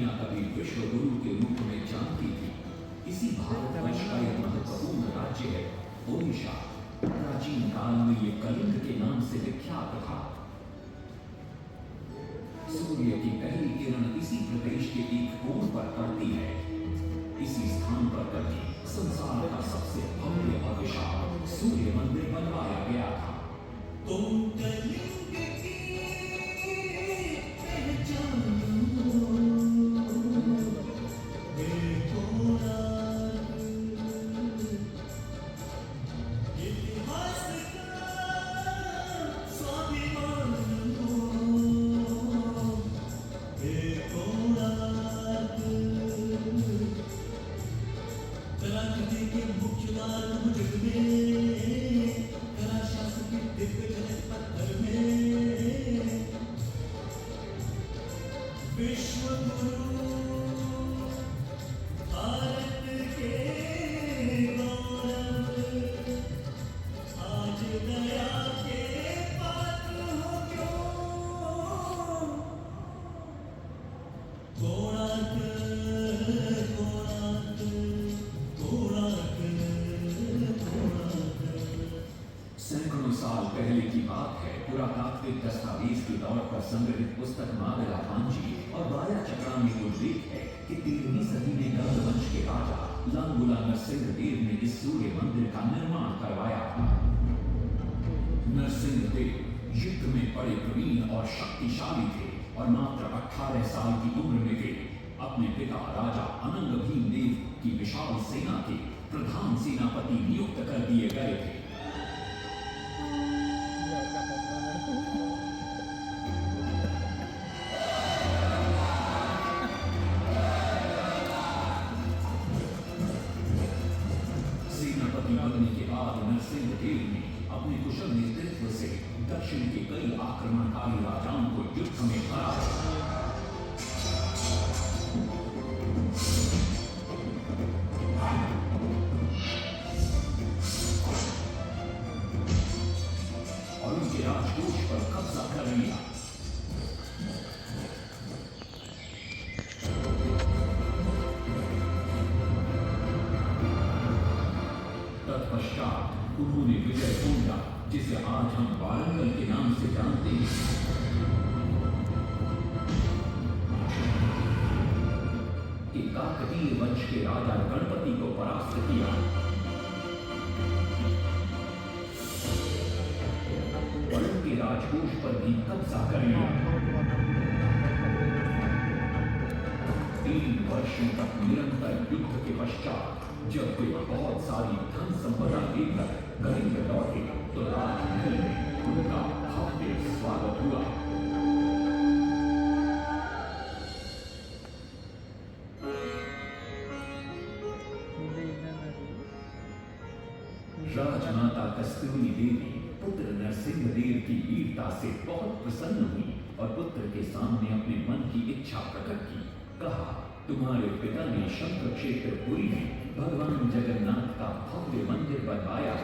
दुनिया कभी विश्व गुरु के रूप में जानती थी। इसी भारतवर्ष का एक महत्वपूर्ण राज्य है ओडिशा। प्राचीन काल में ये कलिंग के नाम से विख्यात था। सूर्य की पहली किरण इसी प्रदेश के एक कोण पर पड़ती है। इसी स्थान पर कभी संसार का सबसे भव्य और विशाल सूर्य मंदिर बनवाया गया था। सैकड़ों साल पहले की बात है। पुरातात्विक दस्तावेज के तौर पर संग्रहित पुस्तक मागला पांजी और बाया चक्रा में उल्लेख है कि 13वीं सदी में गंग वंश के राजा लांगुला नरसिंहदेव ने इस सूर्य मंदिर का निर्माण करवाया था। नरसिंहदेव युद्ध में बड़े प्रवीण और शक्तिशाली थे और मात्र 18 साल की उम्र में वे अपने पिता राजा अनंग भीमदेव की विशाल सेना के प्रधान सेनापति नियुक्त कर दिए गए थे। सेनापति बनने के बाद नरसिंहदेव ने अपने कुशल नेतृत्व से दक्षिण के कई आक्रमणकारी राजाओं को युद्ध में हराया। और उनके राजकोष पर कब्जा कर लिया। तत्पश्चात उन्होंने विजय पूजा, जिसे आज हम वारंगल के नाम से जानते हैं, कि काकतीय वंश के राजा गणपति को परास्त किया और उनके राजकोष पर भी कब्जा कर लिया। 3 वर्षों तक निरंतर युद्ध के पश्चात जब वे बहुत सारी धन संपदा लेकर कलिंग लौटे तो राजमहल में उनका भव्य स्वागत हुआ। राजमाता कस्तूरी देवी पुत्र नरसिंहदेव की वीरता से बहुत प्रसन्न हुई और पुत्र के सामने अपने मन की इच्छा प्रकट की। कहा, तुम्हारे पिता ने शंकर क्षेत्र पुरी में भगवान जगन्नाथ का भव्य मंदिर बनवाया।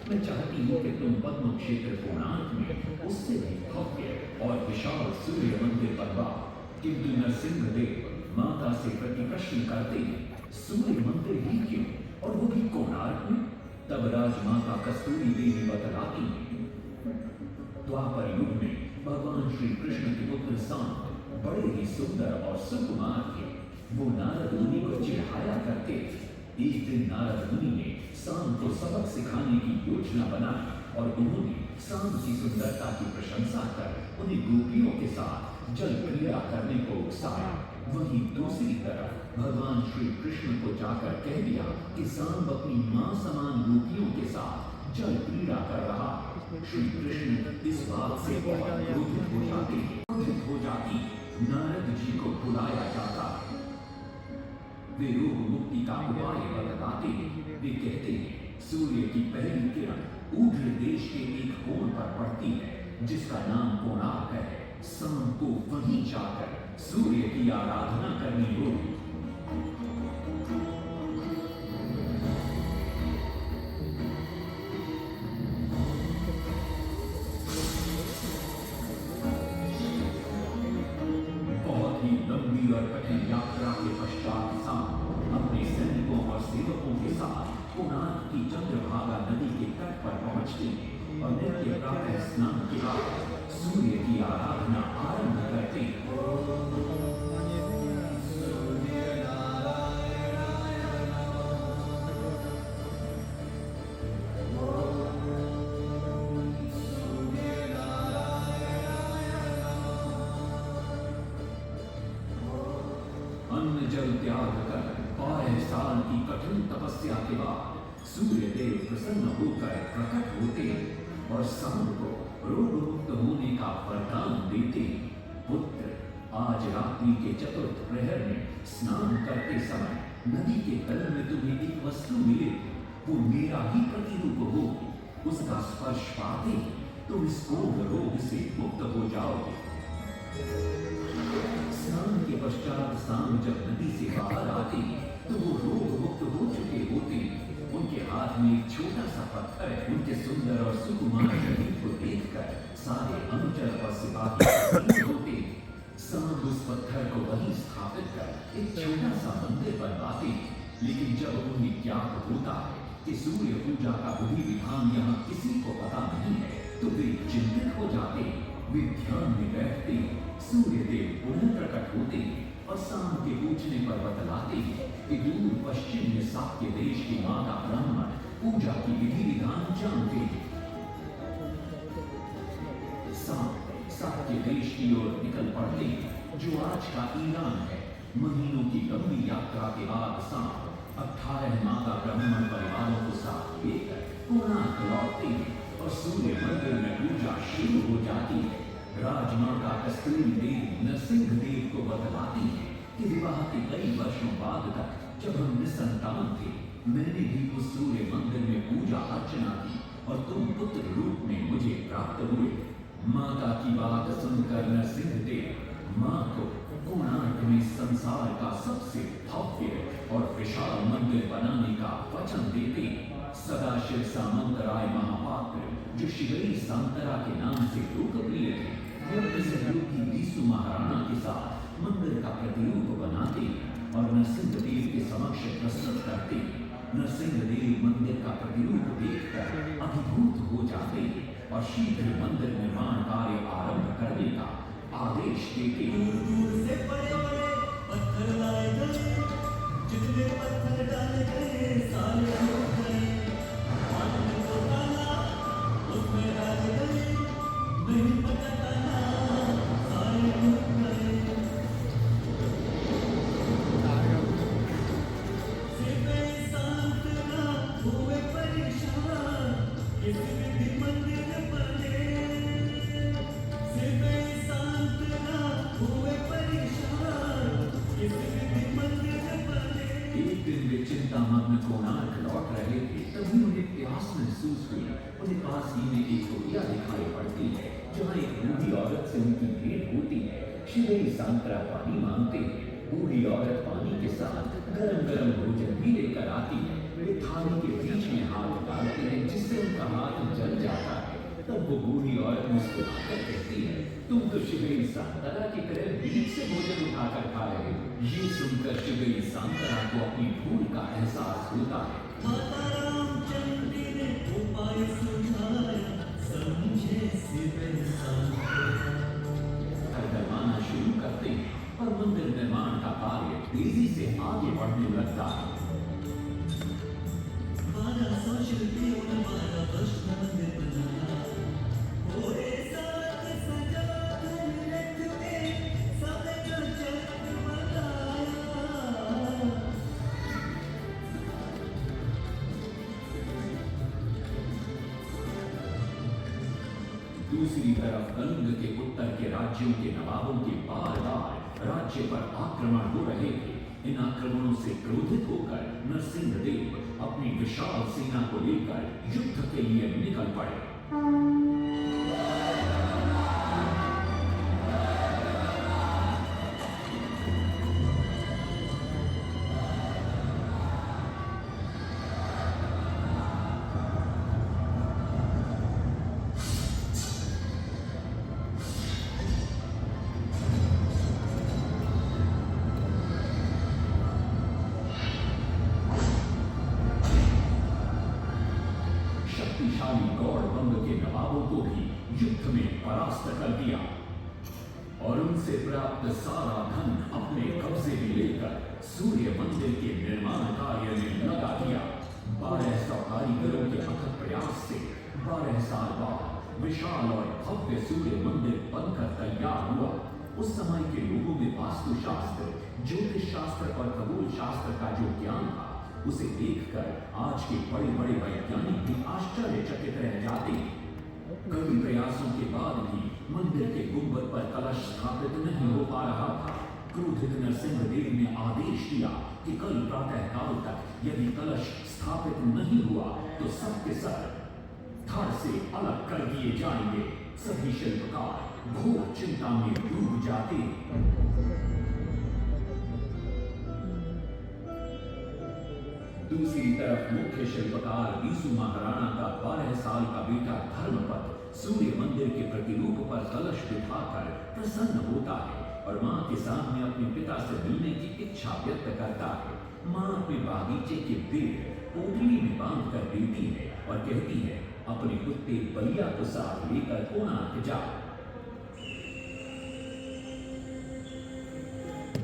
मैं चाहती हूँ कि तुम पद्म क्षेत्र कोणार्क में उससे भी भव्य और विशाल सूर्य मंदिर बनवाओ। किंतु नरसिंहदेव माता से प्रति प्रश्न करते हैं, सूर्य मंदिर ही क्यों, और वो भी कोणार्क में? तब राजमाता कस्तूरी देवी बतलाती हैं, द्वापर युग में भगवान श्री कृष्ण के पुत्र सांब बड़े ही सुंदर और सुकुमार थे। वो नारद मुनि को चिढ़ाया करते थे। एक दिन नारद मुनि ने सांब को सबक सिखाने की योजना बनाई और उन्होंने सांब की सुंदरता की प्रशंसा कर उन्हें गोपियों के साथ जल क्रीड़ा करने को उकसाया। वहीं दूसरी तरफ भगवान श्री कृष्ण को जाकर कह दिया कि सांब अपनी मां समान गोपियों के साथ जल क्रीड़ा कर रहा। श्री कृष्ण इस बात से बहुत क्रोधित हो जाती। नारद जी को बुलाया जाता। वे रोग मुक्ति का उपाय बतलाते हैं। वे कहते हैं, सूर्य की पहली किरण ऊर्ध्व देश के एक कोण पर पड़ती है जिसका नाम कोणार्क है। शाम को वहीं जाकर सूर्य की आराधना करनी होगी। बहुत ही लंबी लंबी और कठिन यात्रा के पश्चात सांब अपने सैनिकों और सेवकों के साथ कोणार्क की चंद्रभागा नदी के तट पर पहुंचते हैं और नित्य प्रातः स्नान के बाद सूर्य की आराधना आरंभ करते हैं। अन्न जल त्याग कर 12 साल की कठिन तपस्या के बाद सूर्य देव प्रसन्न होकर प्रकट होते और सांब को रोग मुक्त होने का वरदान देते। पुत्र, आज रात्रि के चतुर्थ प्रहर में स्नान करते समय नदी के तल में तुम्हें एक वस्तु मिलेगी, वो मेरा ही प्रतिरूप होगी। उसका स्पर्श पाते ही तुम इस कोढ़ रोग से मुक्त हो जाओगे। स्नान के पश्चात सांब जब नदी से बाहर आते तो वो रोग मुक्त हो चुके होते। उनके हाथ में एक छोटा सा पत्थर है। उनके सुंदर और सुकुमार शरीर को देखकर सारे अनुचर और सिपाही प्रसन्न होते। सांब उस पत्थर को वहीं स्थापित कर एक छोटा सा मंदिर बनवाते। लेकिन जब उन्हें ज्ञात होता है कि सूर्य पूजा का विधि विधान यहाँ किसी को पता नहीं है तो वे चिंतित हो जाते। वे ध्यान में बैठते, सूर्य देव पुनः प्रकट होते और सांब के पूछने पर बतलाते कि दूर पश्चिम में साक्य देश के माता ब्राह्मण पूजा की विधि विधान जानते हैं। सांब साक्य देश की ओर निकल पड़ते जो आज का ईरान है। महीनों की लंबी यात्रा के बाद सांब 18 माता ब्राह्मण परिवारों को साथ लेकर कोणार्क लौटते हैं और सूर्य मंदिर में पूजा शुरू हो जाती है। राजमाता कस्तूरी देवी नरसिंह देव को बतलाती है कि विवाह के कई वर्षों बाद तक जब हम निसंतान थे, मैंने भी उस सूर्य मंदिर में पूजा अर्चना की और तुम पुत्र रूप में मुझे प्राप्त हुए। माता की बात सुनकर नरसिंह देव मां को कोणार्क में संसार का सबसे भव्य और विशाल मंदिर बनाने का वचन देते। सदाशिव सामंतराय महापात्र जो शिवई सांतरा के नाम से लोकप्रिय थे, अपने सहयोगी बीसू महाराणा के साथ मंदिर का प्रतिरूप बनाते और नरसिंह देव के समक्ष प्रस्तुत करते। नरसिंह देव मंदिर का प्रतिरूप देखकर अभिभूत हो जाते और शीघ्र मंदिर निर्माण कार्य आरंभ करने का आदेश देते। दूर से बड़े-बड़े पत्थर लाए गए, जितने पत्थर डाले गए सारे हो गए। पानी को डाला, उसमें डाले गए, नहीं पता डाला, सारे हो गए। सिर्फ शांत ना हुए परेशान, किसी विधि मंदिर बने। सिर्फ शांत ना हुए परेशान, किसी विधि मंदिर बने। एक दिन वे चिंतामग्न कोणार्क लौट रहे थे, तभी उन्हें प्यास महसूस हुई। उन्हें पास ही में एक कुटिया दिखाई पड़ती है जहाँ एक बूढ़ी औरत से उनकी भेंट होती है। शिवई सांतरा पानी मांगते हैं। बूढ़ी औरत पानी के साथ गरम गरम भोजन भी लेकर आती है। वे थाली के बीच में हाथ डालते हैं जिससे उनका हाथ जल जाता है। तब वो बूढ़ी औरत मुस्कुराकर कहती है, तुम तो शिवई सांतरा की तरह बीच से भोजन उठाकर खा रहे हो। ये सुनकर शिवई सांतरा को अपनी भूल का एहसास होता है। माता रामचंद्र ने उपाय सुझाया, समझे सिर्फ सांतरा। घर बनवाना शुरू करते हैं और मंदिर निर्माण का कार्य तेजी से आगे बढ़ने लगता है। 1200 शिल्पियों ने 12 वर्ष में मंदिर बनाया। पूरे साथ सजा कर रखते, सब जो जगमगाया। दूसरी तरफ कलिंग के उत्तर के राज्यों के नवाबों के बार बार राज्य पर आक्रमण हो रहे थे। इन आक्रमणों से क्रोधित होकर नरसिंह देव अपनी विशाल सेना को लेकर युद्ध के लिए निकल पड़े। बर्खास्त कर दिया और उनसे प्राप्त सारा धन अपने कब्जे में लेकर सूर्य मंदिर के निर्माण कार्य में लगा दिया। 1200 कारीगरों के अथक प्रयास से 12 साल बाद विशाल और भव्य सूर्य मंदिर बनकर तैयार हुआ। उस समय के लोगों में वास्तुशास्त्र, ज्योतिष शास्त्र और खगोल शास्त्र का जो ज्ञान था, उसे देखकर आज के बड़े बड़े वैज्ञानिक भी आश्चर्यचकित रह जाते हैं। कई प्रयासों के बाद भी मंदिर के गुंबद पर कलश स्थापित नहीं हो पा रहा था। क्रोधित नरसिंह देव ने आदेश दिया कि कल प्रातः काल तक यदि कलश स्थापित नहीं हुआ तो सबके सब धड़ से अलग कर दिए जाएंगे। सभी शिल्पकार घोर चिंता में डूब जाते। दूसरी तरफ मुख्य शिल्पकार बीसू महाराणा का 12 साल का बेटा धर्मपद सूर्य मंदिर के प्रतिरूप पर कलश बिठाकर प्रसन्न होता है और मां के सामने अपने पिता से मिलने की इच्छा व्यक्त करता है। मां अपने बागीचे के पेड़ पोटली में बांध कर देती है और कहती है, अपने कुत्ते बलिया को साथ लेकर कोणार्क जा।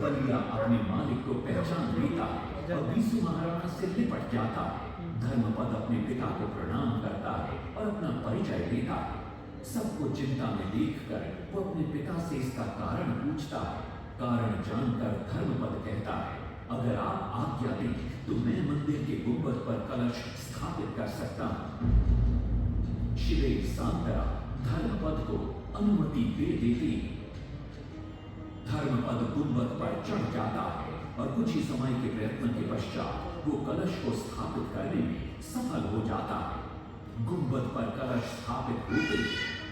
बलिया अपने मालिक को पहचान लेता है और बीसू महाराणा से लिपट जाता है। धर्मपद अपने पिता को प्रणाम करता है और अपना परिचय देता है। सबको चिंता में देखकर वो अपने पिता से इसका कारण पूछता है। कारण जानकर धर्मपद कहता है, अगर आप आज्ञा दें तो मैं मंदिर के गुंबद पर कलश स्थापित कर सकता हूं। शिवे सांतरा धर्मपद को अनुमति दे देती। धर्मपद गुंबद पर चढ़ जाता है और कुछ ही समय के प्रयत्न के पश्चात वो कलश को स्थापित करने में सफल हो जाता है। गुंबद पर कलश स्थापित होते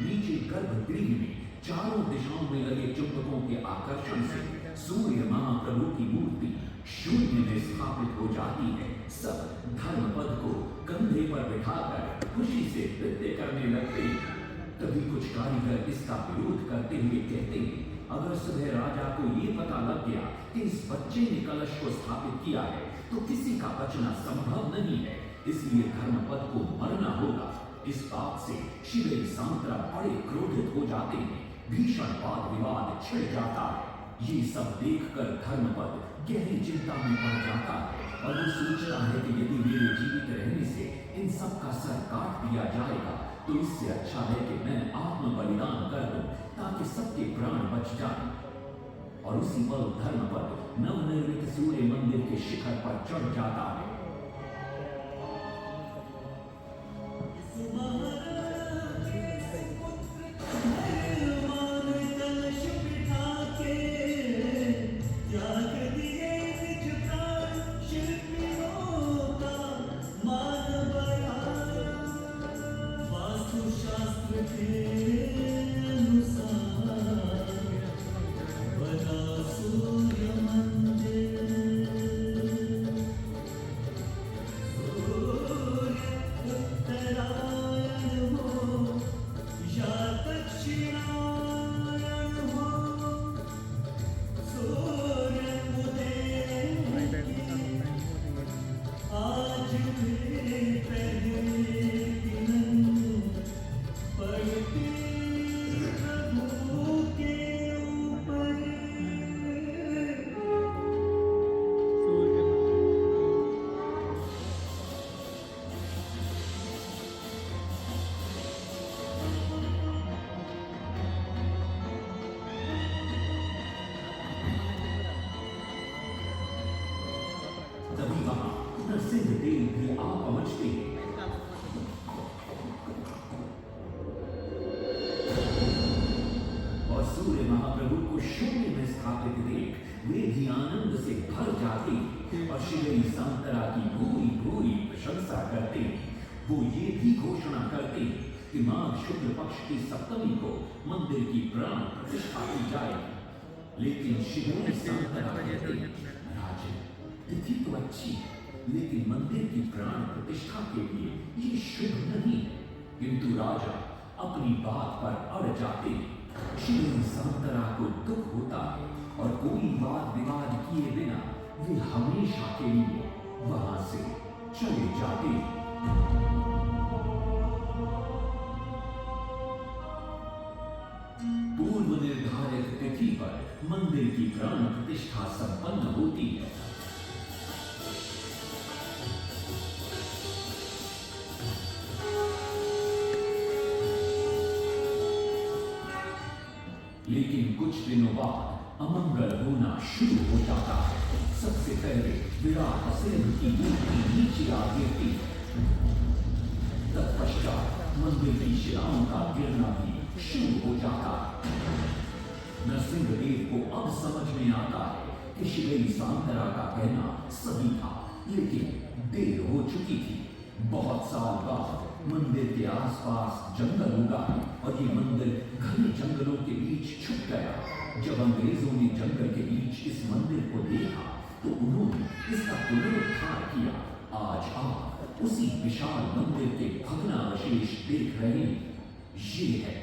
नीचे गर्भगृह में चारों दिशाओं में लगे चुंबकों के आकर्षण से सूर्य महाप्रभु की मूर्ति शून्य में स्थापित हो जाती है। सब धर्मपद को कंधे पर बिठाकर खुशी से नृत्य करने लगते हैं। तभी कुछ कारीगर इसका विरोध करते हुए कहते हैं, अगर सुबह राजा को ये पता लग गया कि इस बच्चे ने कलश को स्थापित किया है तो किसी का बचना संभव नहीं है, इसलिए धर्मपद को मरना होगा। इस बात से शिवे सांतरा बड़े क्रोधित हो जाते हैं। भीषण वाद विवाद छिड़ जाता है। ये सब देखकर धर्मपद गहरी चिंता में पड़ जाता है और वो सोचता है कि यदि मेरे जीवित रहने से इन सब का सर काट दिया जाएगा तो इससे अच्छा है कि मैं आत्म बलिदान कर दूं ताकि सबके प्राण बच जाएं। और उसी पल धर्मपद नवनिर्मित सूर्य मंदिर के शिखर पर चढ़ जाता है। नरसिंह देव भी आ पहुंचते हैं। और सूर्य महाप्रभु को शून्य में स्थापित देख वे भी आनंद से भर जाते और शिवे सांतरा की भूरी भूरी प्रशंसा करते। वो ये भी घोषणा करते कि माघ शुक्ल पक्ष की सप्तमी को मंदिर की प्राण प्रतिष्ठा की जाएगी। लेकिन शिवे सांतरा कहते, राजन तिथि तो अच्छी है, लेकिन मंदिर की प्राण प्रतिष्ठा के लिए ये शुभ नहीं है। किंतु राजा अपनी बात पर अड़ जाते। शिवे सांतरा को दुख होता है और कोई वाद विवाद किए बिना वे हमेशा के लिए वहां से चले जाते। तिथि पर मंदिर की प्राण प्रतिष्ठा संपन्न होती है। लेकिन कुछ दिनों बाद अमंगल होना शुरू हो जाता है। सबसे पहले विराट सिंह की मूर्ति नीचे आ गिरती है। तत्पश्चात मंदिर की शिलाओं का गिरना भी शुरू हो जाता है। नरसिंहदेव को अब समझ में आता है कि शिवई सांतरा का कहना सही था, लेकिन देर हो चुकी थी। बहुत साल बाद मंदिर के आसपास जंगल उगा और ये मंदिर घने जंगलों के बीच छुप गया। जब अंग्रेजों ने जंगल के बीच इस मंदिर को देखा तो उन्होंने इसका पुनरुद्धार किया। आज आप उसी विशाल मंदिर के भग्नावशेष देख रहे हैं। ये है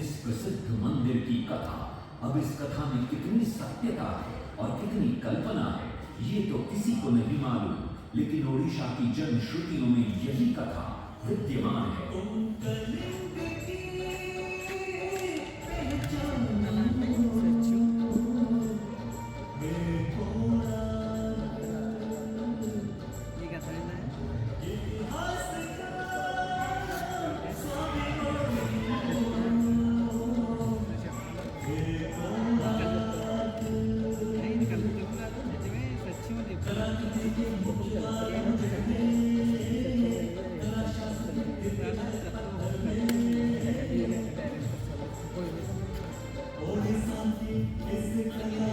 इस प्रसिद्ध मंदिर की कथा। अब इस कथा में कितनी सत्यता है और कितनी कल्पना है, ये तो किसी को नहीं मालूम, लेकिन ओडिशा की जनश्रुतियों में यही कथा विद्यमान है। तुम कलिंग की पहचान बेथोड़ा इतिहास का स्वामी ओडिशा की इस कला